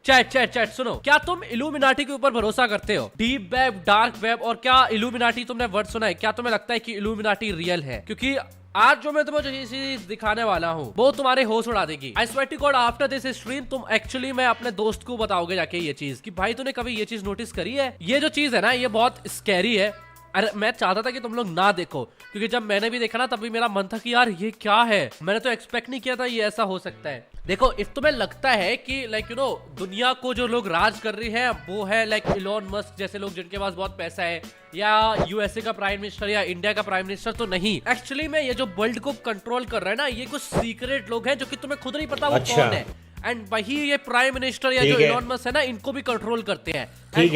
Chat chat chat सुनो, क्या तुम इल्यूमिनाटी के ऊपर भरोसा करते हो? डीप वेब, डार्क वेब और क्या इल्यूमिनाटी, तुमने वर्ड सुना है? क्या तुम्हें लगता है कि इल्यूमिनाटी रियल है? क्योंकि आज जो मैं तुम्हें जो चीज दिखाने वाला हूँ वो तुम्हारे होश उड़ा देगी। I swear to God, after this stream तुम एक्चुअली में अपने दोस्त को बताओगे जाके ये चीज कि भाई तूने कभी ये चीज नोटिस करी है? ये जो चीज है ना, ये बहुत स्कैरी है। अरे मैं चाहता था कि तुम लोग ना देखो, क्योंकि जब मैंने भी देखा ना तभी मेरा मन था कि यार ये क्या है, मैंने तो एक्सपेक्ट नहीं किया था ये ऐसा हो सकता है। देखो, इफ तुम्हें लगता है कि लाइक दुनिया को जो लोग राज कर रहे हैं वो है लाइक इलॉन मस्क जैसे लोग जिनके पास बहुत पैसा है, या यूएसए का प्राइम मिनिस्टर या इंडिया का प्राइम मिनिस्टर, तो नहीं। एक्चुअली में ये जो वर्ल्ड को कंट्रोल कर रहा है ना, ये कुछ सीक्रेट लोग हैं जो कि तुम्हें खुद नहीं पता वो कौन है। एंड वही ये प्राइम मिनिस्टर या जो इलॉन मस्क है ना, इनको भी कंट्रोल करते हैं।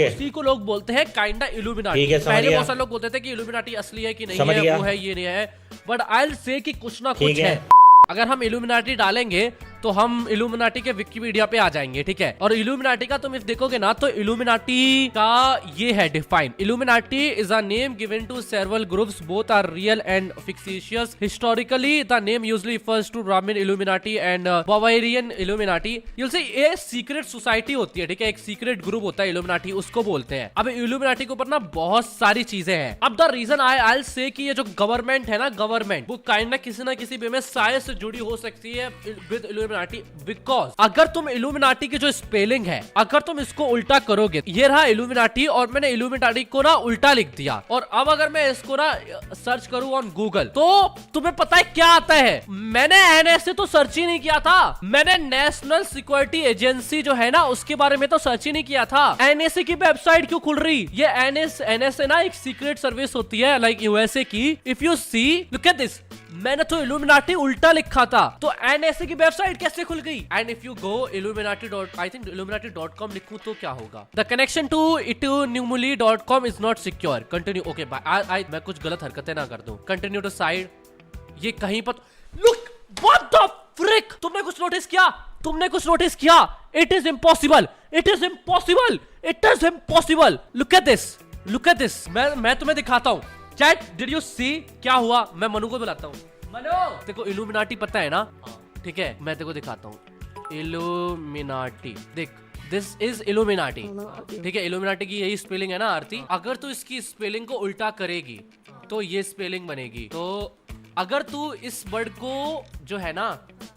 उसी को लोग बोलते हैं काइंडा इल्यूमिनाटी। पहले बहुत सारे लोग बोलते थे कि इल्यूमिनाटी असली है कि नहीं है, वो है ये नहीं है, बट आई विल से कि कुछ ना कुछ है। अगर हम इल्यूमिनाटी डालेंगे तो हम इल्यूमिनाटी के विकिपीडिया पे आ जाएंगे, ठीक है। और इल्यूमिनाटी का तुम इफ देखोगे ना तो इल्यूमिनाटी का ये है define. Illuminati is a name given to several groups, both are real and fictitious. Historically the name usually refers to Brahmin Illuminati and Bavarian Illuminati. यूल से ये सीक्रेट सोसाइटी होती है, ठीक है, एक सीक्रेट ग्रुप होता है इल्यूमिनाटी, उसको बोलते हैं। अब इल्यूमिनाटी के ऊपर ना बहुत सारी चीजें हैं। अब द रीजन आई से कि ये जो गवर्नमेंट है ना, गवर्नमेंट वो काइंड किसी ना किसी वे में साइंस से जुड़ी हो सकती है विद इल्यूमिनाटी। बिकॉज अगर तुम इल्यूमिनाटी की जो स्पेलिंग है, अगर तुम इसको उल्टा करोगे, ये रहा इल्यूमिनाटी और मैंने इल्यूमिनाटी को ना उल्टा लिख दिया, और अब अगर मैं इसको ना सर्च करूं ऑन गूगल तो तुम्हें पता है क्या आता है? मैंने एनएसए तो सर्च ही नहीं किया था, मैंने नेशनल सिक्योरिटी एजेंसी जो है ना उसके बारे में तो सर्च ही नहीं किया था। एनएसए की वेबसाइट क्यों खुल रही? ये एनएसए ना एक सीक्रेट सर्विस होती है लाइक यूएसए की। If you see, look at this, मैंने तो इल्यूमिनाटी उल्टा लिखा था, तो एनएसए की वेबसाइट कैसे खुल गई? And if you go illuminati.com लिखूं तो क्या होगा? The connection to itunumuli.com is not secure, continue. Okay मैं कुछ गलत हरकतें ना कर दूं। कंटिन्यू टू साइड, ये कहीं पर लुक, व्हाट द फ्रिक, तुमने कुछ नोटिस किया? तुमने कुछ नोटिस किया? It is impossible, it is impossible, it is impossible. Look at this, look at this, मैं तुम्हें दिखाता हूं। चैट, डिड यू सी क्या हुआ? मैं मनु को बुलाता हूँ। मनु, देखो इल्यूमिनाटी पता है ना, ठीक है, मैं तेको दिखाता हूँ। इल्यूमिनाटी देख, दिस इज इल्यूमिनाटी, ठीक है। इल्यूमिनाटी की यही स्पेलिंग है ना आरती। अगर तू इसकी स्पेलिंग को उल्टा करेगी तो ये स्पेलिंग बनेगी। तो अगर तू इस वर्ड को जो है ना,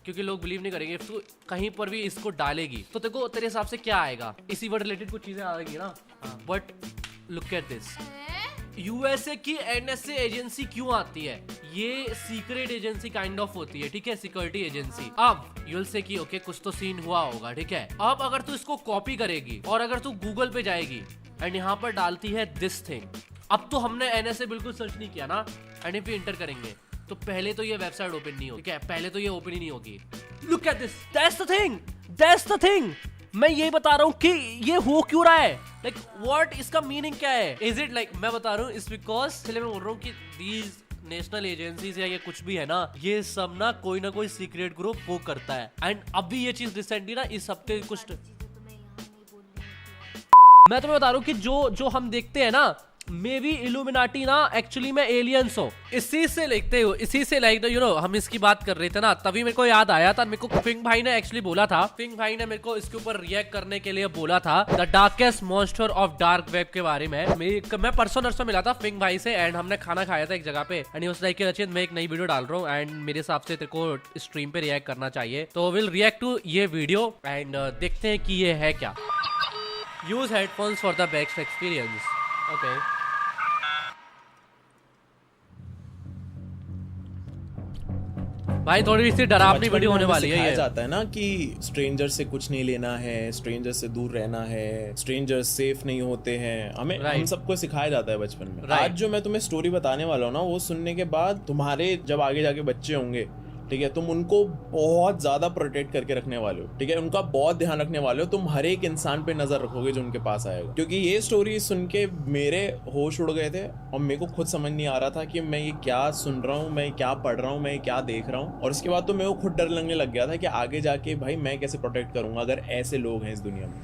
क्योंकि लोग बिलीव नहीं करेंगे, तू कहीं पर भी इसको डालेगी तो देखो तेरे हिसाब से क्या आएगा? इसी वर्ड रिलेटेड कुछ चीजें आएगी ना। But look at this, USA की एनएसए एजेंसी क्यों आती है? ये सीक्रेट एजेंसी काइंड ऑफ होती है, ठीक है, सिक्योरिटी एजेंसी। अब यूल से कि ओके कुछ तो सीन हुआ होगा, ठीक है। अब अगर तू इसको कॉपी करेगी और अगर तू गूगल पे जाएगी एंड यहाँ पर डालती है दिस थिंग, अब तो हमने एनएसए बिल्कुल सर्च नहीं किया ना, एंड इफ इंटर करेंगे तो पहले तो ये वेबसाइट ओपन नहीं होगी, ठीक है, पहले तो ये ओपन ही नहीं होगी। Look at this, that's the thing, that's the thing. मैं ये बता रहा हूँ कि ये हो क्यों रहा है, लाइक व्हाट, इसका मीनिंग क्या है? इज इट लाइक, मैं बता रहा हूँ इस बिकॉज, इसलिए मैं बोल रहा हूँ कि दीज नेशनल एजेंसीज या ये कुछ भी है ना, ये सब ना कोई सीक्रेट ग्रुप वो करता है। एंड अभी ये चीज रिसेंटली ना इस हफ्ते कुछ, मैं तुम्हें बता रहा हूँ कि जो हम देखते हैं ना, मे बी इल्यूमिनाटी ना एक्चुअली में एलियंस हो। इसी से लिखते हो, इसी से लाइक हम इसकी बात कर रहे थे ना, तभी मेरे को याद आया था। मेरे को फिंग भाई ने एक्चुअली बोला था, फिंग भाई ने मेरे को इसके ऊपर रिएक्ट करने के लिए बोला था, the darkest monster of dark web के बारे में। मैं परसों नरसों मिला था फिंग भाई से एंड हमने खाना खाया था एक जगह पे, एंड उस लाइक रचित मैं एक नई वीडियो डाल रहा हूँ एंड मेरे हिसाब से तेरे को स्ट्रीम पे रिएक्ट करना चाहिए, तो विल रिएक्ट टू ये वीडियो एंड देखते हैं कि ये है क्या। Use headphones for the best experience. Okay, भाई थोड़ी सी डरावनी वीडियो होने वाली है। ये जाता है ना कि स्ट्रेंजर से कुछ नहीं लेना है, स्ट्रेंजर से दूर रहना है, स्ट्रेंजर सेफ नहीं होते हैं, हमें हम सबको सिखाया जाता है बचपन में। आज जो मैं तुम्हें स्टोरी बताने वाला हूँ ना, वो सुनने के बाद तुम्हारे जब आगे जाके बच्चे होंगे, ठीक है, तुम उनको बहुत ज्यादा प्रोटेक्ट करके रखने वाले हो, ठीक है, उनका बहुत ध्यान रखने वाले हो। तुम हर एक इंसान पे नजर रखोगे जो उनके पास आएगा, क्योंकि ये स्टोरी सुन के मेरे होश उड़ गए थे और मेरे को खुद समझ नहीं आ रहा था कि मैं ये क्या सुन रहा हूँ, मैं क्या पढ़ रहा हूँ, मैं क्या देख रहा हूँ। और उसके बाद तो मेरे को खुद डर लगने लग गया था कि आगे जाके भाई मैं कैसे प्रोटेक्ट करूंगा अगर ऐसे लोग हैं इस दुनिया में।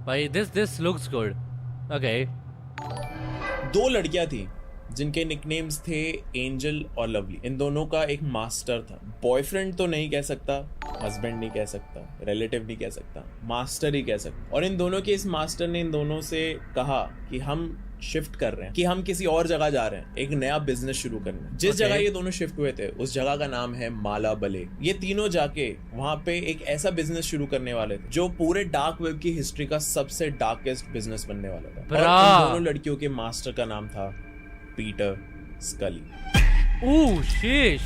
भाई दिस लुक्स गुड। ओके, 2 लड़कियां थी, जिनके निकनेम्स थे एंजल और लवली। इन दोनों का एक मास्टर था, बॉयफ्रेंड तो नहीं कह सकता, हस्बैंड नहीं कह सकता, रिलेटिव नहीं कह सकता, मास्टर ही कह सकता। और इन दोनों के इस मास्टर ने इन दोनों से कहा कि हम शिफ्ट कर रहे हैं, कि हम किसी और जगह जा रहे हैं, एक नया बिजनेस शुरू करने। जिस जगह ये दोनों शिफ्ट हुए थे उस जगह का नाम है माला बले। ये तीनों जाके वहां पे एक ऐसा बिजनेस शुरू करने वाले थे जो पूरे डार्क वेब की हिस्ट्री का सबसे डार्केस्ट बिजनेस बनने वाला था। और इन दोनों लड़कियों के मास्टर का नाम था पीटर स्कली। ओह शीश।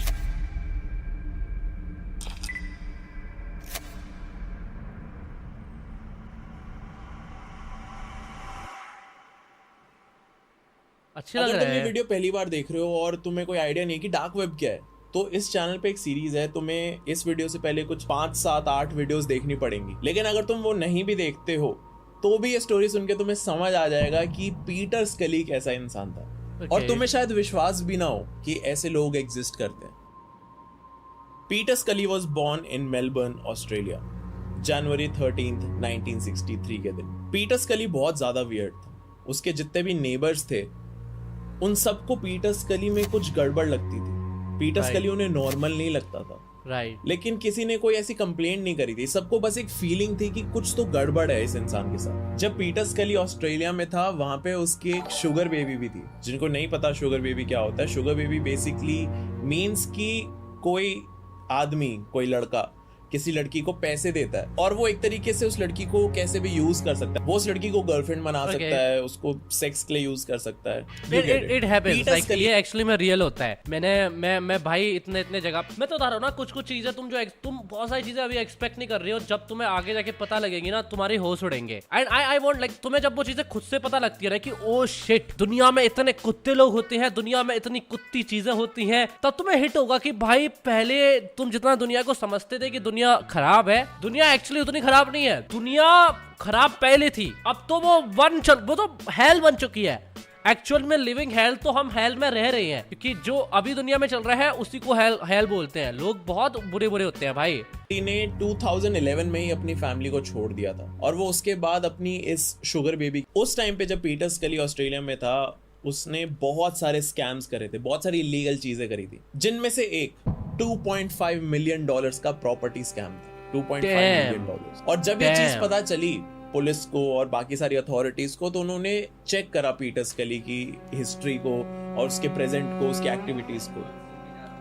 अच्छी लग अगर रहा तुम ये है। वीडियो पहली बार देख रहे हो और तुम्हें कोई आइडिया नहीं कि डार्क वेब क्या है, तो इस चैनल पे एक सीरीज है, तुम्हें इस वीडियो से पहले कुछ 5, 7, 8 वीडियोस देखनी पड़ेंगी। लेकिन अगर तुम वो नहीं भी देखते हो तो भी ये स्टोरी सुन के तुम्हें समझ आ जाएगा कि पीटर स्कली कैसा इंसान था। और तुम्हें शायद विश्वास भी ना हो कि ऐसे लोग एग्जिस्ट करते हैं। Peter Scully was born in Melbourne, Australia, January 13, 1963 के दिन। पीटर स्कली बहुत ज्यादा वियर्ड था। उसके जितने भी नेबर्स थे उन सबको पीटर स्कली में कुछ गड़बड़ लगती थी। पीटर स्कली उन्हें नॉर्मल नहीं लगता था, लेकिन किसी ने कोई ऐसी कंप्लेंट नहीं करी थी। सबको बस एक फीलिंग थी कि कुछ तो गड़बड़ है इस इंसान के साथ। जब पीटर स्कली ऑस्ट्रेलिया में था वहां पे उसकी एक शुगर बेबी भी थी। जिनको नहीं पता शुगर बेबी क्या होता है, शुगर बेबी बेसिकली मीन्स कि कोई आदमी, कोई लड़का किसी लड़की को पैसे देता है और वो एक तरीके से उस लड़की को कैसे भी यूज कर सकता है। वो उस लड़की को गर्लफ्रेंड बना सकता है, उसको सेक्स के लिए यूज कर सकता है। इट हैपेंस, लाइक ये एक्चुअली में रियल होता है। मैं भाई इतने जगह मैं तो बता रहा हूँ ना, कुछ चीजें तुम बहुत सारी चीजें अभी एक्सपेक्ट नहीं कर रही हो, जब तुम्हें आगे जाके पता लगेगी ना तुम्हारी होश उड़ेंगे। एंड आई वांट लाइक तुम्हें जब वो चीजें खुद से पता लगती है ना कि ओ शिट, दुनिया में इतने कुत्ते लोग होते हैं, दुनिया में इतनी कुत्ती चीजें होती हैं, तब तुम्हें हिट होगा कि भाई पहले तुम जितना दुनिया को समझते थे कि दुनिया खराब है, दुनिया एक्चुअली उतनी खराब नहीं है। दुनिया खराब पहले थी, अब तो वो तो हेल बन चुकी है। एक्चुअल में लिविंग हेल तो हम हेल में रह रहे हैं, क्योंकि जो अभी दुनिया में चल रहा है उसी को हेल बोलते हैं। लोग बहुत बुरे होते हैं भाई। ने 2011 में ही अपनी फैमिली को छोड़ दिया था और वो उसके बाद अपनी इस शुगर बेबी, उस टाइम पे जब पीटर स्कली ऑस्ट्रेलिया में था, उसने बहुत सारे स्कैम्स करे थे, बहुत सारी इलीगल चीजें करी थी, जिनमें से एक $2.5 मिलियन का प्रॉपर्टी स्कैम था। $2.5 मिलियन। और जब ये चीज पता चली पुलिस को और बाकी सारी अथॉरिटीज को, तो उन्होंने चेक करा पीटर स्कली की हिस्ट्री को और उसके प्रेजेंट को, उसकी एक्टिविटीज को,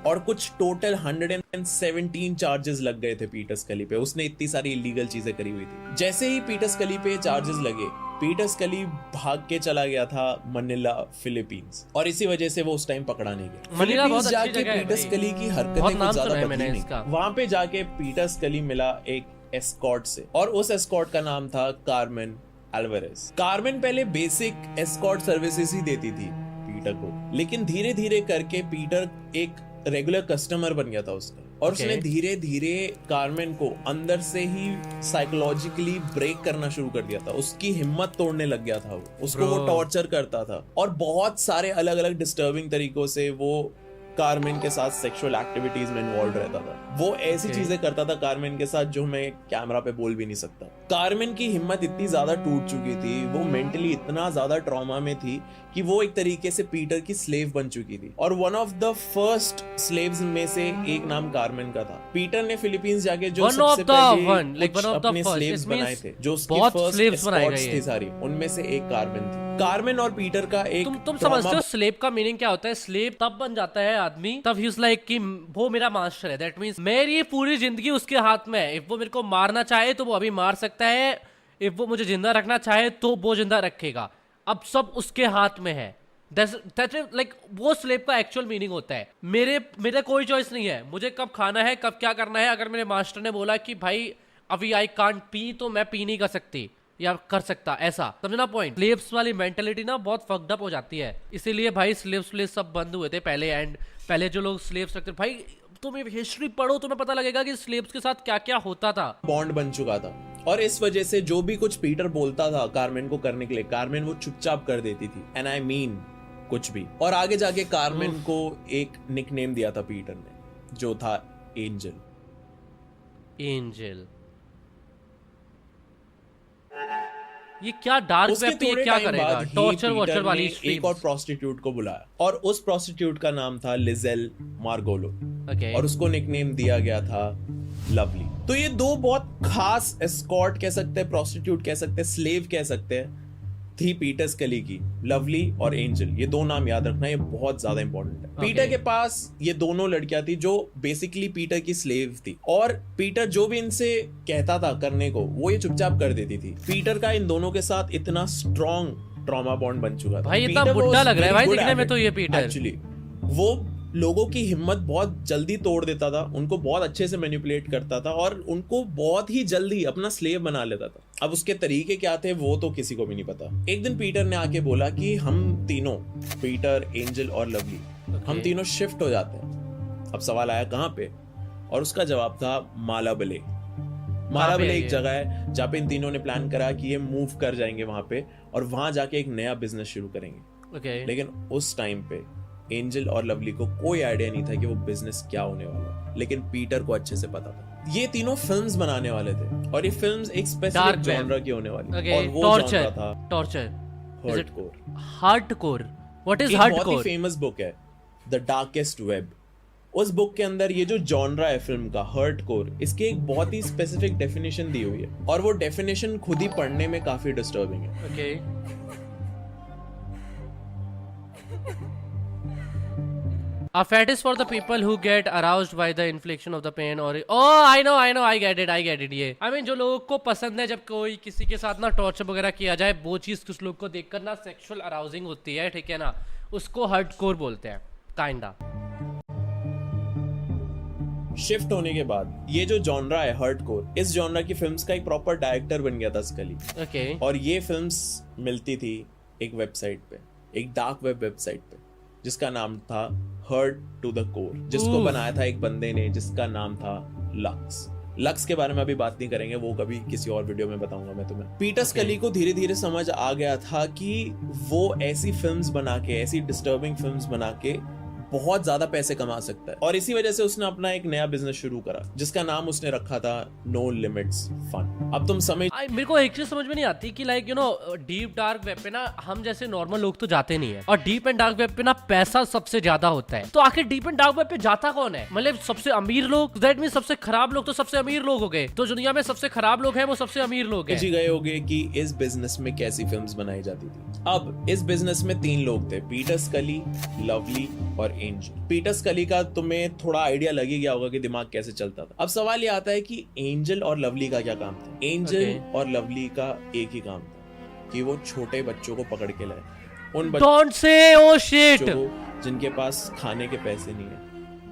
और कुछ टोटल 117 चार्जेस लग गए थे पीटर स्कली पे। उसने इतनी सारी इलीगल चीजें करी हुई थी। जैसे ही पीटर स्कली पे चार्जेस लगे, पीटर स्कली भाग के चला गया था मनीला, फिलीपींस, और इसी वजह से वो उस टाइम पकड़ा नहीं गया। फिलीपींस जाके पीटर स्कली की हरकतें कुछ ज्यादा बदली नहीं। वहां पे जाके पीटर स्कली मिला एक एस्कॉर्ट से, और उस एस्कॉर्ट का नाम था कार्मेन एल्वारेज। कार्मेन पहले बेसिक एस्कॉर्ट सर्विसेज ही देती थी पीटर को, लेकिन धीरे धीरे करके पीटर एक रेगुलर कस्टमर बन गया था उसका, और उसने धीरे धीरे कार्मेन को अंदर से ही साइकोलॉजिकली ब्रेक करना शुरू कर दिया था। उसकी हिम्मत तोड़ने लग गया था वो, उसको वो टॉर्चर करता था, और बहुत सारे अलग अलग डिस्टर्बिंग तरीकों से वो कार्मेन के साथ सेक्सुअल एक्टिविटीज में इन्वॉल्व रहता था। वो ऐसी चीजें करता था कार्मेन के साथ जो मैं कैमरा पे बोल भी नहीं सकता। कार्मेन की हिम्मत इतनी ज्यादा टूट चुकी थी, वो मेंटली इतना ज्यादा ट्रॉमा में थी कि वो एक तरीके से पीटर की स्लेव बन चुकी थी। और one of the first slaves में से एक नाम कार्मेन का था। पीटर ने फिलीपींस जाके जो सबसे पहले अपने स्लेव्स बनाए थे, जो उसकी फर्स्ट एस्कॉर्ट्स थी सारी, उनमें से एक कार्मेन थी। कार्मेन और पीटर का एक तुम समझते हो स्लेव का मीनिंग क्या होता है? स्लेव तब बन जाता है आदमी तब ही लाइक कि वो मेरा मास्टर है, दैट मींस मेरी पूरी जिंदगी उसके हाथ में है। इफ वो मेरे को मारना चाहे तो वो अभी मार सकता है, इफ वो मुझे जिंदा रखना चाहे तो वो जिंदा रखेगा। अब सब उसके हाथ में है। लाइक वो स्लेव का एक्चुअल मीनिंग होता है। मेरे कोई चॉइस नहीं है, मुझे कब खाना है, कब क्या करना है। अगर मेरे मास्टर ने बोला कि भाई अभी आई कांट पी, तो मैं पी नहीं कर सकती या कर सकता, ऐसा समझना पॉइंट। स्लेव्स वाली मेंटालिटी ना बहुत फक्ड अप हो जाती है, इसीलिए भाई स्लेव्स सब बंद हुए थे पहले। एंड पहले जो लोग स्लेव्स रखते, भाई तुम हिस्ट्री पढ़ो, तुम्हें पता लगेगा कि स्लेव्स के साथ क्या क्या होता था। बॉन्ड बन चुका था, और इस वजह से जो भी कुछ पीटर बोलता था कार्मेन को करने के लिए, कार्मेन वो चुपचाप कर देती थी। एंड आई मीन कुछ भी। और आगे जाके कार्मेन को एक निकनेम दिया था पीटर ने, जो था एंजल। ये क्या डार्क उसके वेब पे ये थोड़े क्या टाइम करेगा? बाद ही टॉर्चर वॉर्चर पीटर वाली ने एक स्ट्रीम्स। और प्रोस्टिट्यूट को बुलाया और उस प्रोस्टिट्यूट का नाम था लिजेल मार्गोलो ओके और उसको निकनेम दिया गया था लवली। तो ये दो बहुत खास एस्कॉर्ट कह सकते हैं, प्रोस्टिट्यूट कह सकते हैं, स्लेव कह सकते हैं, थी पीटर स्कली की, लवली और एंजल। ये दो नाम याद रखना, ये बहुत ज्यादा इंपॉर्टेंट है। पीटर के पास ये दोनों लड़कियां थी जो बेसिकली पीटर की स्लेव थी और पीटर जो भी इनसे कहता था करने को वो ये चुपचाप कर देती थी। पीटर का इन दोनों के साथ इतना स्ट्रॉन्ग ट्रॉमा बॉन्ड बन चुका था। भाई इतना बुड्ढा लग रहा है भाई दिखने में तो ये पीटर। एक्चुअली वो लोगों की हिम्मत बहुत जल्दी तोड़ देता था, उनको बहुत अच्छे से मैनिपुलेट करता था और उनको बहुत ही जल्दी अपना स्लेव बना लेता था। अब उसके तरीके क्या थे वो तो किसी को भी नहीं पता। एक दिन पीटर ने आके बोला कि हम तीनों, पीटर, एंजल और लवली, हम तीनों शिफ्ट हो जाते हैं। अब सवाल आया कहाँ पे, और उसका जवाब था मालाबले। मालाबले एक जगह है जहाँ पे इन तीनों ने प्लान करा कि ये मूव कर जाएंगे वहां पे और वहां जाके एक नया बिजनेस शुरू करेंगे। लेकिन उस टाइम पे एंजल और लवली को कोई आइडिया नहीं था कि वो बिजनेस क्या होने वाला है, लेकिन पीटर को अच्छे से पता था। ये तीनों फिल्म्स बनाने वाले थे और ये फिल्म्स एक स्पेसिफिक जॉनर की होने वाली और वो जॉनर था torture, hardcore. Hardcore, what is एक हार्डकोर? बहुत ही फेमस बुक है द डार्केस्ट वेब। उस बुक के अंदर ये जो जॉनरा है फिल्म का हार्डकोर, इसकी एक बहुत ही स्पेसिफिक डेफिनेशन दी हुई है और वो डेफिनेशन खुद ही पढ़ने में काफी डिस्टर्बिंग है। Okay A fetish for the people who get aroused by the infliction of the pain or I know I get it ये I mean जो लोगों को पसंद है जब कोई किसी के साथ ना टॉर्चर वगैरह किया जाए, वो चीज कुछ लोग को देखकर ना सेक्सुअल अराउजिंग होती है, ठीक है ना, उसको हार्डकोर बोलते हैं काइंडा। शिफ्ट होने के बाद ये जो जॉनरा है हार्डकोर, इस जॉनरा की फिल्म्स का एक प्रॉपर डायरेक्टर बन गया था स्कली। ओके और ये फिल्म्स मिलती थी एक वेबसाइट पे, एक डार्क वेब वेबसाइट पे, जिसका नाम था हर्ट टू द कोर, जिसको बनाया था एक बंदे ने जिसका नाम था लक्स। लक्स के बारे में अभी बात नहीं करेंगे, वो कभी किसी और वीडियो में बताऊंगा मैं तुम्हें। पीटर स्कली को धीरे धीरे समझ आ गया था कि वो ऐसी फिल्म्स बना के, ऐसी डिस्टर्बिंग फिल्म्स बना के बहुत ज्यादा पैसे कमा सकता है और इसी वजह से उसने अपना एक नया बिजनेस शुरू करा जिसका नाम उसने रखा था नो लिमिट्स फन। अब तुम समझ, मेरे को एक चीज समझ में नहीं आती कि like you know deep dark web पे ना हम जैसे नॉर्मल लोग तो जाते नहीं है और डीप एंड डार्क वेब पे ना पैसा सबसे ज्यादा होता है, तो आखिर डीप एंड डार्क वेब पे जाता कौन है? मतलब सबसे अमीर लोग, दैट मीन सबसे खराब लोग तो सबसे अमीर लोग हो गए, तो दुनिया में सबसे खराब लोग हैं वो सबसे अमीर लोग हैं। गए होगे कि इस बिजनेस में कैसी फिल्म्स बनाई जाती थी। अब इस बिजनेस में तीन लोग थे, पीटर स्कली, लवली और एंजल। पीटर स्कली का तुम्हें थोड़ा आइडिया लग ही गया होगा कि दिमाग कैसे चलता था। अब सवाल ये आता है कि एंजल और लवली का क्या काम था। एंजल और लवली का एक ही काम था कि वो छोटे बच्चों को पकड़ के लाए, उन बच्चों को जिनके पास खाने के पैसे नहीं है,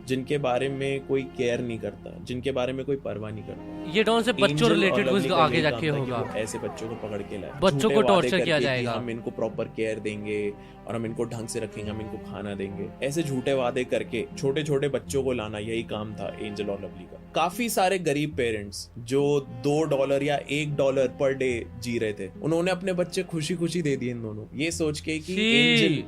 जिनके बारे में कोई केयर नहीं करता, जिनके बारे में कोई परवाह नहीं करता। ये डॉन से बच्चों रिलेटेड कुछ आगे जाके होगा। ऐसे बच्चों को पकड़ के लाए, बच्चों को टॉर्चर किया जाएगा, हम इनको प्रॉपर केयर देंगे और हम इनको ढंग से रखेंगे, हम इनको खाना देंगे, ऐसे झूठे वादे करके छोटे छोटे बच्चों को लाना, यही काम था एंजल और लवली का। काफी सारे गरीब पेरेंट्स जो $2 या $1 पर डे जी रहे थे, उन्होंने अपने बच्चे खुशी खुशी दे दिए इन दोनों, ये सोच के कि एंजल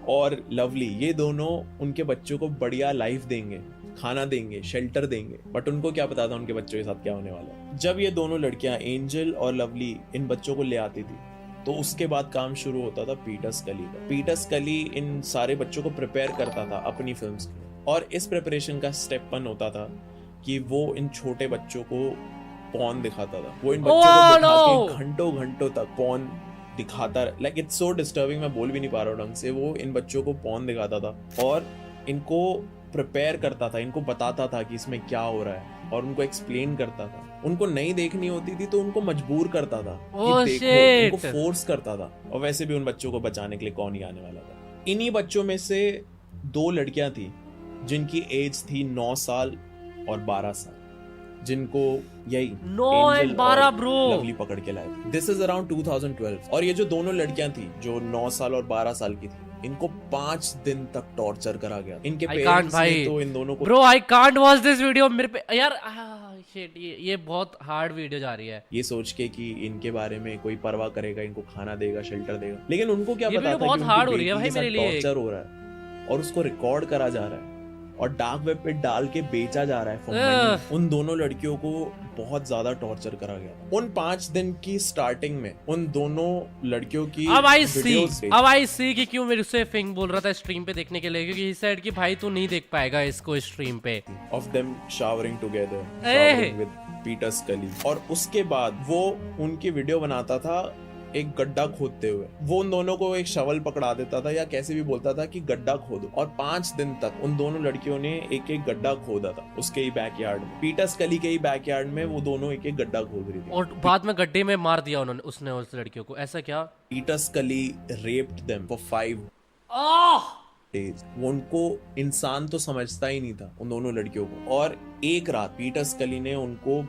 और लवली ये दोनों उनके बच्चों को बढ़िया लाइफ देंगे, खाना देंगे, शेल्टर देंगे। बट उनको क्या पता था उनके बच्चों के साथ क्या होने वाला है। जब ये दोनों लड़कियां एंजल और लवली इन बच्चों को ले आती थी तो उसके बाद काम शुरू होता था पीटर स्कली का। पीटर स्कली इन सारे बच्चों को प्रिपेयर करता था अपनी फिल्म्स के लिए और इस प्रिपरेशन का स्टेप 1 होता था कि वो इन छोटे बच्चों को पॉर्न दिखाता था। वो इन बच्चों को बिठा के घंटों घंटों तक पॉर्न दिखाता, लाइक इट्स सो डिस्टर्बिंग, मैं बोल भी नहीं पा रहा हूँ ढंग से। वो इन बच्चों को पॉर्न दिखाता था और इनको प्रिपेयर करता था, इनको बताता था कि इसमें क्या हो रहा है और उनको एक्सप्लेन करता था। उनको नहीं देखनी होती थी तो उनको मजबूर करता था कि देखो, उनको फोर्स करता था। और वैसे भी उन बच्चों को बचाने के लिए कौन ही आने वाला था। इन्हीं बच्चों में से 2 लड़कियां थी जिनकी एज थी 9 साल और 12 साल, जिनको यही 9 और 12 ब्रो लवली पकड़ के लाए थे। दिस इज अराउंड 2012 और ये जो दोनों लड़कियां थी जो 9 साल और 12 साल की थी, इनको 5 दिन तक टॉर्चर करा गया। इनके पेरेंट्स ने तो इन दोनों को bro I can't watch this video, मेरे पे यार शिट, ये बहुत हार्ड वीडियो जा रही है। ये सोच के कि इनके बारे में कोई परवाह करेगा, इनको खाना देगा, शेल्टर देगा, लेकिन उनको क्या पता था बहुत हार्ड हो रही है भाई मेरे लिए, टॉर्चर हो रहा है और उसको रिकॉर्ड करा जा रहा है और डार्क वेब पे डाल के बेचा जा रहा है for money। उन दोनों लड़कियों को बहुत ज्यादा टॉर्चर करा गया। उन 5 दिन की स्टार्टिंग में उन दोनं लड़कियों की अब आई सी कि क्यों मेरे से फिंग बोल रहा था स्ट्रीम पे देखने के लिए, क्योंकि ही सेड कि भाई तू नहीं देख पाएगा इसको स्ट्रीम पे। Of them showering together with Peter स्कली। और उसके बाद वो उनकी वीडियो बनाता था एक गड्ढा खोदते हुए। वो उन दोनों को एक शवल पकड़ा देता था या कैसे भी बोलता था कि गड्ढा खोदो, और 5 दिन तक उन दोनों लड़कियों ने एक एक गड्ढा खोदा था उसके ही बैकयार्ड में। पीटर स्कली के ही बैकयार्ड में वो दोनों एक एक गड्ढा खोद रही थी और बाद में गड्ढे में मार दिया उसने उस लड़कियों को। ऐसा क्या? पीटर स्कली रेप्ड देम फॉर 5 डेज। वो उनको इंसान तो समझता ही नहीं था उन दोनों लड़कियों को। और एक रात पीटर स्कली ने उनको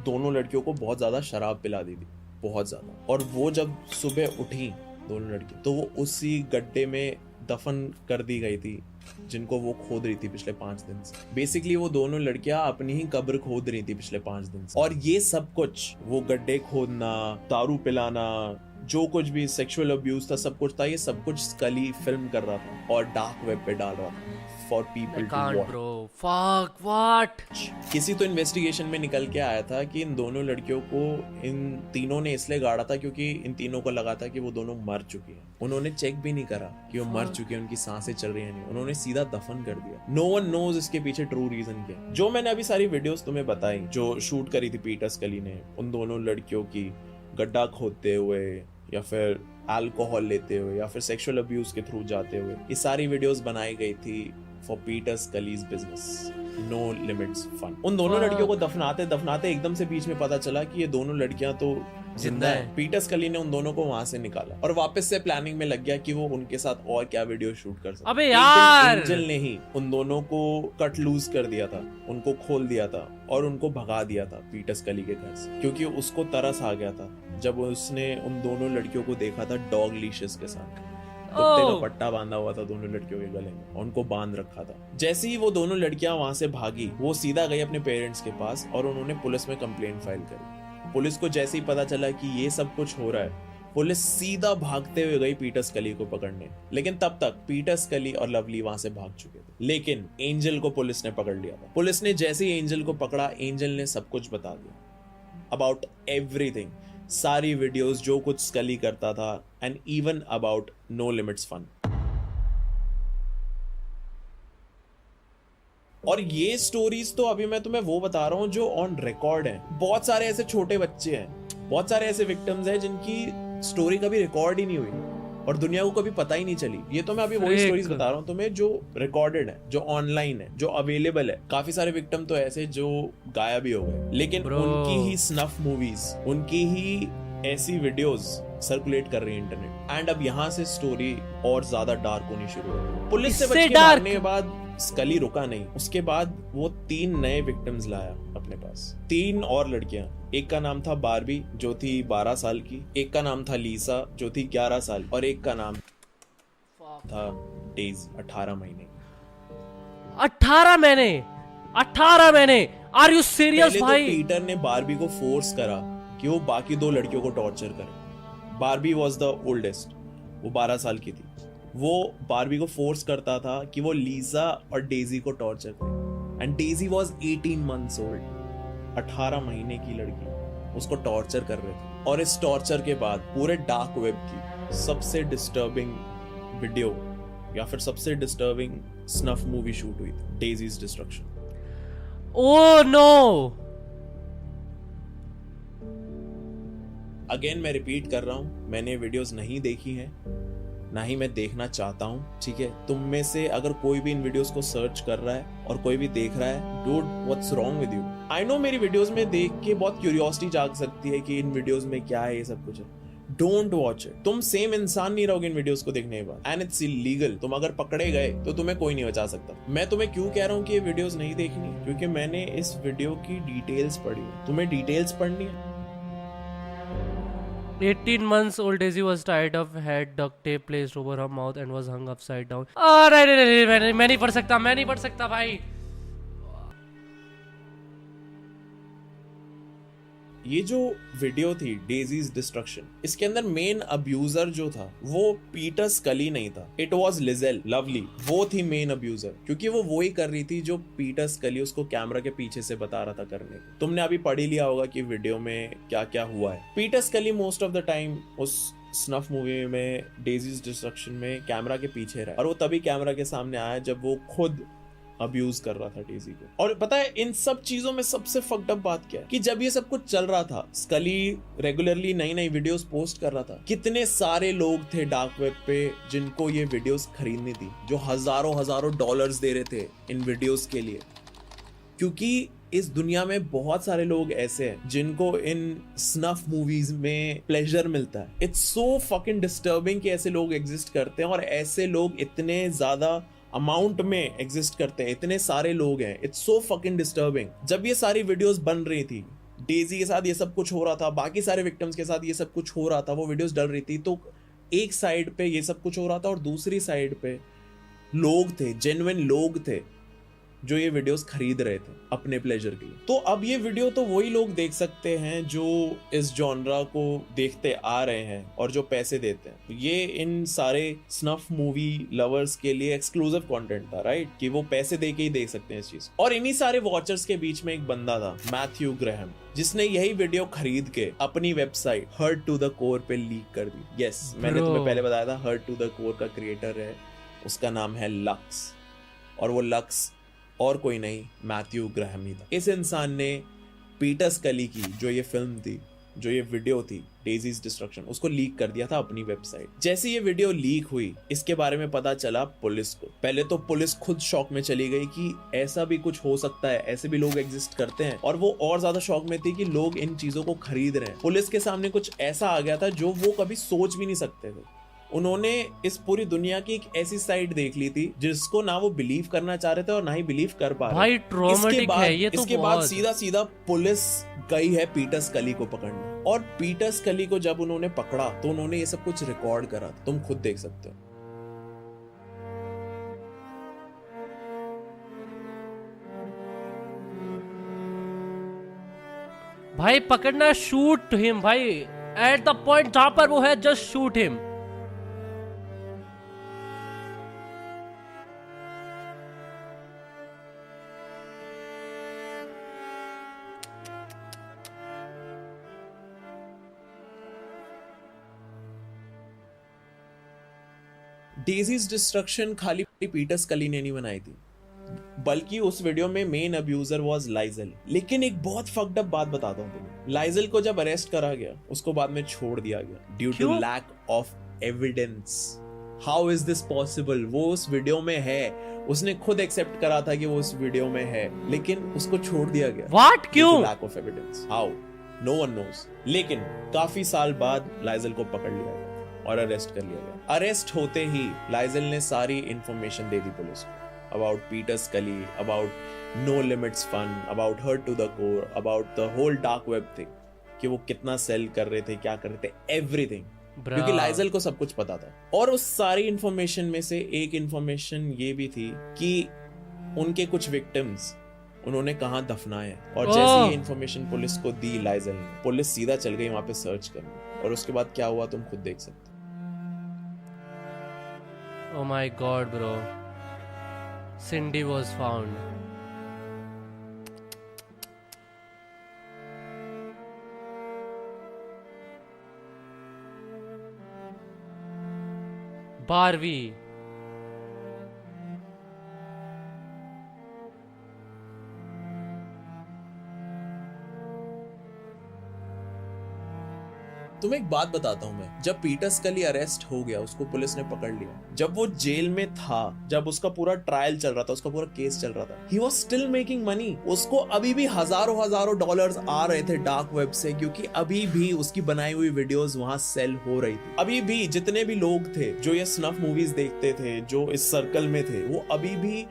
दोनों लड़कियों को बहुत ज्यादा शराब पिला दी थी, बहुत ज्यादा। और वो जब सुबह उठी दोनों लड़की, तो वो उसी गड्ढे में दफन कर दी गई थी जिनको वो खोद रही थी पिछले 5 दिन से। बेसिकली वो दोनों लड़कियां अपनी ही कब्र खोद रही थी पिछले 5 दिन से। और ये सब कुछ, वो गड्ढे खोदना, दारू पिलाना, जो कुछ भी सेक्सुअल अब्यूज था, सब कुछ था, ये सब कुछ स्कली फिल्म कर रहा था और डार्क वेब पे डाल रहा था for people to watch. Bro fuck what. किसी तो इन्वेस्टिगेशन में निकल के आया था कि इन दोनों लड़कियों को इन तीनों ने इसलिए गाड़ा था क्योंकि इन तीनों को लगा था कि वो दोनों मर चुकी हैं। उन्होंने चेक भी नहीं करा कि वो मर चुकी हैं, उनकी सांसें चल रही हैं नहीं, उन्होंने सीधा दफन कर दिया। नो वन नोज इसके पीछे ट्रू रीजन क्या है। जो मैंने अभी सारी वीडियोस तुम्हें बताई जो शूट करी थी पीटर स्कली ने उन दोनों लड़कियों की, गड्ढा खोदते हुए या फिर अल्कोहल लेते हुए या फिर सेक्सुअल अब्यूज के थ्रू जाते हुए, ये सारी वीडियोस बनाई गई थी for Peter Scully's business no limits fun. उन दोनों लड़कियों को दफनाते दफनाते एकदम से बीच में पता चला कि ये दोनों लड़कियां तो जिंदा है। पीटर स्कली ने उन दोनों को वहां से निकाला और वापस से प्लानिंग में लग गया कि वो उनके साथ और क्या वीडियो शूट कर सकता। अबे यार, एंजल ने ही उन दोनों को कट लूज कर दिया था, उनको खोल दिया था और उनको भगा दिया था पीटर स्कली के घर से, क्योंकि उसको तरस आ गया था जब उसने उन दोनों लड़कियों को देखा था डॉग लीशेस के साथ। कुत्ते का पट्टा बांधा हुआ था दोनों लड़कियों के गले में, उनको बांध रखा था। जैसे ही वो दोनों लड़कियां वहां से भागी, वो सीधा गई अपने पेरेंट्स के पास और उन्होंने पुलिस में कंप्लेंट फाइल करी। पुलिस को जैसे ही पता चला कि ये सब कुछ हो रहा है, पुलिस सीधा भागते हुए गई पीटर स्कली को पकड़ने। लेकिन तब तक पीटर स्कली और लवली वहां से भाग चुके थे। लेकिन एंजल को पुलिस ने पकड़ लिया था। पुलिस ने जैसे ही एंजल को पकड़ा, एंजल ने सब कुछ बता दिया अबाउट एवरीथिंग, सारी वीडियोस, जो कुछ स्कली करता था, and even about no limits fun. और ये स्टोरीज तो अभी मैं तुम्हें वो बता रहा हूं जो ऑन रिकॉर्ड है। बहुत सारे ऐसे छोटे बच्चे हैं, बहुत सारे ऐसे विक्टिम्स हैं जिनकी स्टोरी कभी रिकॉर्ड ही नहीं हुई और दुनिया को कभी पता ही नहीं चली। ये तो मैं अभी वही स्टोरीज बता रहा हूँ तुम्हें जो रिकॉर्डेड है, जो ऑनलाइन है, जो अवेलेबल है। काफी सारे विक्टिम तो ऐसे जो गायब ही हो गए, लेकिन उनकी ही स्नफ मूवीज, उनकी ही ऐसी वीडियोस सर्कुलेट कर रही है इंटरनेट। एंड अब यहाँ से स्टोरी और ज्यादा डार्क होनी शुरू हो गई। पुलिस से बच के भागने के बाद स्कली रुका नहीं, उसके बाद वो 3 नए विक्टिम्स लाया अपने पास। 3 और लड़कियां, एक का नाम था बारबी जो थी 12 साल की, एक का नाम था लीसा जो थी 11 साल, और एक का नाम था डेज 18 महीने। 18 महीने? आर यू सीरियस भाई? तो पीटर ने बारबी को फोर्स करा कि वो बाकी 2 लड़कियों को टॉर्चर करे। बारबी वॉज द ओल्डेस्ट, वो 12 साल की थी। वो बारबी को फोर्स करता था कि वो लीजा और डेजी को टॉर्चर करे। And Daisy was 18 months old, 18 महीने की लड़की, उसको टॉर्चर कर रहे थे। और इस टॉर्चर के बाद पूरे डार्क वेब की सबसे डिस्टर्बिंग वीडियो या फिर सबसे डिस्टर्बिंग स्नफ मूवी शूट हुई थी, Daisy's Destruction. Oh no. Again मैं रिपीट कर रहा हूं, मैंने वीडियोस नहीं देखी हैं, ना ही मैं देखना चाहता हूं, ठीक है। तुम में से अगर कोई भी इन वीडियोस को सर्च कर रहा है और कोई भी देख रहा है, dude what's wrong with you? I know मेरी वीडियोस में देख के बहुत क्यूरियोसिटी जाग सकती है कि इन वीडियोस में क्या है, ये सब कुछ है। Don't watch it. तुम सेम इंसान नहीं रहोगे इन वीडियोस को देखने के बाद, एंड इट्स इलीगल। तुम अगर पकड़े गए तो तुम्हें कोई नहीं बचा सकता। मैं तुम्हें क्यों कह रहा हूँ कि ये वीडियोस नहीं देखनी, क्योंकि मैंने इस वीडियो की डिटेल्स पढ़ी। तुम्हें डिटेल्स पढ़नी है? 18 months old Daisy was tied up, had duct tape placed over her mouth and was hung upside down. नहीं, मैं नहीं पढ़ सकता भाई। ये जो वीडियो थी डेजीज डिस्ट्रक्शन, इसके अंदर मेन अब्यूजर जो था वो पीटर स्कली नहीं था, इट वाज लिजेल लवली। वो थी मेन अब्यूजर, क्योंकि वो वही कर रही थी जो पीटर स्कली उसको कैमरा के पीछे से बता रहा था करने को। तुमने अभी पढ़ ही लिया होगा कि वीडियो में क्या क्या हुआ है। पीटर स्कली मोस्ट ऑफ द टाइम उस स्नफ मूवी में डेजीज डिस्ट्रक्शन में कैमरा के पीछे रहा, और वो तभी कैमरा के सामने आया जब वो खुद अब्यूज कर रहा था डेजी को। और पता है इन सब चीजों में सबसे फक्ड अप बात क्या है कि जब ये सब कुछ चल रहा था, स्कली रेगुलरली नई नई वीडियोस पोस्ट कर रहा था। कितने सारे लोग थे डार्क वेब पे जिनको ये वीडियोस खरीदनी थी, जो हजारों हजारों डॉलर्स दे रहे थे इन वीडियोस के लिए, क्योंकि इस दुनिया में बहुत सारे लोग ऐसे हैं जिनको इन स्नफ मूवीज में प्लेजर मिलता है। इट्स सो फकिंग डिस्टर्बिंग कि ऐसे लोग एग्जिस्ट करते हैं, और ऐसे लोग इतने ज्यादा अमाउंट में एग्जिस्ट करते हैं, इतने सारे लोग हैं। It's so fucking disturbing. जब ये सारी वीडियोस बन रही थी, डेजी के साथ ये सब कुछ हो रहा था, बाकी सारे विक्टिम्स के साथ ये सब कुछ हो रहा था, वो वीडियोस डल रही थी, तो एक साइड पे ये सब कुछ हो रहा था और दूसरी साइड पे लोग थे, जेन्युइन लोग थे जो ये वीडियोस खरीद रहे थे अपने प्लेजर के लिए। तो अब ये वीडियो तो वही लोग देख सकते हैं जो इस जॉनरा को देखते आ रहे हैं और जो पैसे देते हैं। ये इन सारे स्नफ मूवी लवर्स के लिए एक्सक्लूसिव कंटेंट था, राइट, कि वो पैसे दे के ही देख सकते हैं इस चीज। और इन्हीं सारे वॉचर्स के बीच में एक बंदा था, मैथ्यू ग्राहम, जिसने यही वीडियो खरीद के अपनी website hurt to the core पे लीक कर दी। यस, मैंने तुम्हें पहले बताया था हर्ट टू द कोर का क्रिएटर है, उसका नाम है लक्स, और वो लक्स और कोई नहीं मैथ्यू ग्राहम ही था। इस इंसान ने पीटर स्कली की जो ये फिल्म थी, जो ये वीडियो थी डेजीज डिस्ट्रक्शन, उसको लीक कर दिया था अपनी वेबसाइट। जैसे ये वीडियो लीक हुई, इसके बारे में पता चला पुलिस को। पहले तो पुलिस खुद शॉक में चली गई कि ऐसा भी कुछ हो सकता है, ऐसे भी लोग एग्जिस्ट करते हैं, और वो और ज्यादा शॉक में थी कि लोग इन चीजों को खरीद रहे हैं। पुलिस के सामने कुछ ऐसा आ गया था जो वो कभी सोच भी नहीं सकते थे। उन्होंने इस पूरी दुनिया की एक ऐसी साइड देख ली थी जिसको ना वो बिलीव करना चाह रहे थे और ना ही बिलीव कर पा रहे। भाई ट्रॉमेटिक है ये तो। इसके बाद सीधा सीधा पुलिस गई है पीटर स्कली को पकड़ने, और पीटर स्कली को जब उन्होंने पकड़ा तो उन्होंने ये सब कुछ रिकॉर्ड करा, तुम खुद देख सकते हो। भाई पकड़ना, शूट हिम भाई, एट द पॉइंट जहां पर वो है, just shoot him. Daisies destruction खाली पीटर स्कली ने नहीं बनाई थी, बल्कि उस वीडियो में मेन अब्यूजर वाज लाइजल। लेकिन एक बहुत फक्ड अप बात बताता हूँ तुम्हें, लाइजल को जब अरेस्ट करा गया, उसको बाद में छोड़ दिया गया due to lack of evidence. How is this possible? वो उस वीडियो में है, उसने खुद एक्सेप्ट करा था कि वो उस वीडियो में है, लेकिन उसको छोड़ दिया गया। व्हाट? क्यों? Lack of evidence. How? No one knows. लेकिन काफी साल बाद लाइजल को पकड़ लिया गया और अरेस्ट कर लिया गया। अरेस्ट होते ही लाइजल ने सारी इंफॉर्मेशन दे दी पुलिस को about Peter Scully, about no limits fun, about hurt to the core, about the whole dark web thing, कि वो कितना सेल कर रहे थे, क्या कर रहे थे, एवरीथिंग, क्योंकि लाइजल को सब कुछ पता था। और उस सारी इंफॉर्मेशन में से एक इंफॉर्मेशन ये भी थी कि उनके कुछ विक्टिम्स उन्होंने कहाँ दफनाए, और जैसे ये इंफॉर्मेशन पुलिस को दी लाइजल ने, पुलिस सीधा चल गई वहां पे सर्च करने, और उसके बाद क्या हुआ तुम खुद देख सकते। Oh my god, bro. Cindy was found. Barbie. तुम्हें एक बात बताता हूं मैं, जब पीटर स्कली अरेस्ट हो गया, उसको पुलिस ने पकड़ लिया, जब वो जेल में था, जब उसका पूरा ट्रायल चल रहा था, उसका पूरा केस चल रहा था, he was still making money. उसको अभी भी हजारों डॉलर्स आ रहे थे डार्क वेब से, क्योंकि अभी भी उसकी बनाई हुई वीडियोस वहां सेल हो रही थी। अभी भी जितने भी लोग थे जो ये स्नफ मूवीज देखते थे, जो इस सर्कल में थे, वो अभी भी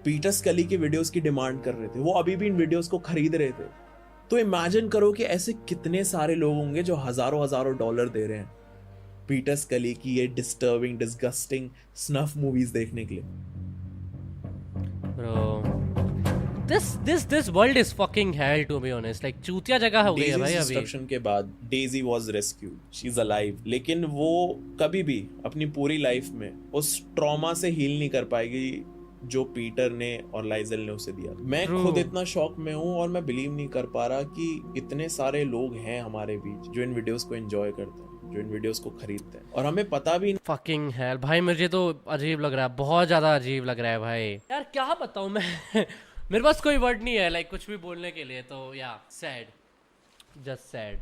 पीटर स्कली की वीडियोस की डिमांड कर रहे थे, वो अभी भी इन वीडियोस को खरीद रहे थे। तो इमेजिन करो कि ऐसे कितने सारे लोग होंगे जो हजारों डॉलर दे रहे हैं पीटर स्कली की ये डिस्टर्बिंग, डिस्गस्टिंग स्नफ मूवीज देखने के लिए। Bro this world is fucking hell to be honest. Like चूतिया जगह हो गई है भाई अभी. डिस्ट्रक्शन के बाद Daisy was rescued, she is alive, लेकिन वो कभी भी अपनी पूरी लाइफ में उस ट्रॉमा से हील नहीं कर पाएगी जो पीटर ने और लाइजल ने उसे दिया. मैं खुद इतना शॉक में हूँ और मैं बिलीव नहीं कर पा रहा कि इतने सारे लोग हैं हमारे बीच जो इन वीडियोस को एंजॉय करते हैं, जो इन वीडियोस को खरीदते हैं और हमें पता भी. फकिंग हेल भाई, मुझे तो अजीब लग रहा है, बहुत ज्यादा अजीब लग रहा है भाई. यार क्या बताऊं मैं मेरे पास कोई वर्ड नहीं है लाइक कुछ भी बोलने के लिए. तो या सैड, जस्ट सैड.